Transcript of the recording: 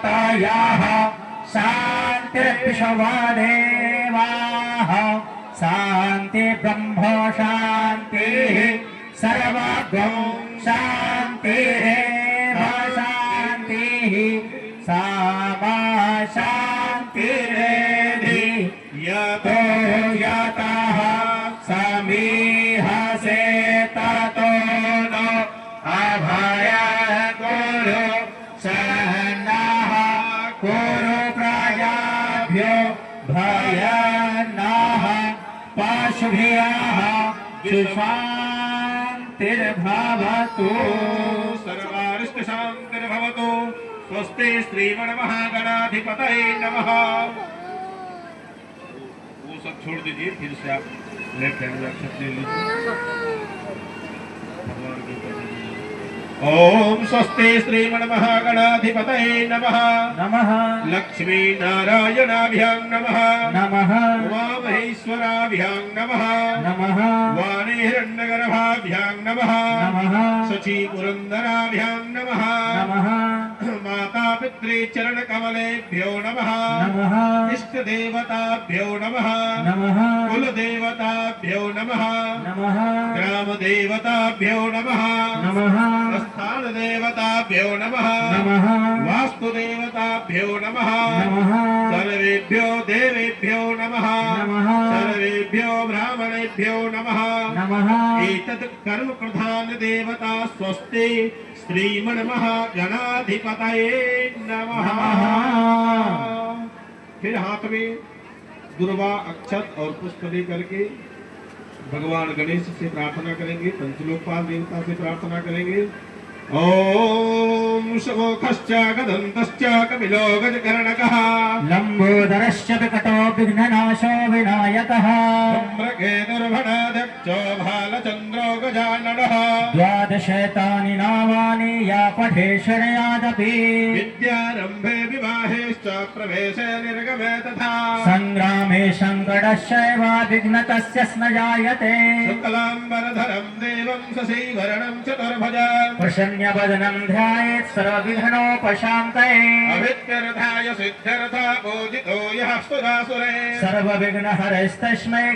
जातायाः शान्तिर्विश्वदेवाः शान्ति ब्रह्म शान्तिः सर्वगो शान्तिरेव शान्तिः सामा शान्तिरेधि यतो यतः समीहसे ततो नो अभय कुरु शरणः कुरु प्रजाभ्यो भयनः पशुभ्यः शान्तिर्भवतु सर्वारिष्टशान्तिर्भवतु। स्वस्ति श्रीमन्महागणाधिपतये नमः। वो सब छोड़ दीजिए, फिर से आप लेफ्ट हैंड में अक्षत ले लीजिए। ओम स्वस्ति श्रीमन्महागणाधिपतये नमः। नमः लक्ष्मी नारायणाभ्यां नमः। नमः उमामहेश्वराभ्यां नमः। नमः वाणी हिरण्यगर्भाभ्यां नमः। नमः शची पुरंदराभ्यां नमः। नमः माता पितृ चरण कमलेभ्यो नमः। नमः इष्ट देवताभ्यो नमः। नमः कुल देवताभ्यो नमः। नमः ग्राम देवताभ्यो नमः। नमः स्थान देवताभ्यो नमः। नमः वास्तु देवताभ्यो नमः। नमः सर्वेभ्यो देवेभ्यो नमः। नमः सर्वेभ्यो ब्राह्मणेभ्यो नमः। नमः एतत् कर्म प्रधान देवता स्वस्ति श्रीमन्महागणाधिपतये नमः। फिर हाथ में दुर्वा अक्षत और पुष्प लेकर के भगवान गणेश से प्रार्थना करेंगे, पंचलोकपाल देवता से प्रार्थना करेंगे। ओम शमोखश्च गदन्तश्च कपिलो गजकर्णकः लंबोदरश्च विकटो विघ्ननाशो विनायकः धूम्रकेतुर्भटाध्यक्षो भालचन्द्रो गजाननः द्वादशैतानि नामानि या पठे शृणुयादपि विद्यारम्भे विवाहेश्च प्रवेशे निर्गमे तथा संग्रामे संकटश्चैव विघ्नतस्य न जायते शुक्लाम्बरधरं देवं शशिवर्णं चतुर्भुजं प्रसन्नवदनं ध्यायेत् सर्वविघ्नोपशान्तये अभित्यर्थाय सिद्ध्यर्था पूजितो यः सुरासुरे सर्वविघ्नहरस्तस्मै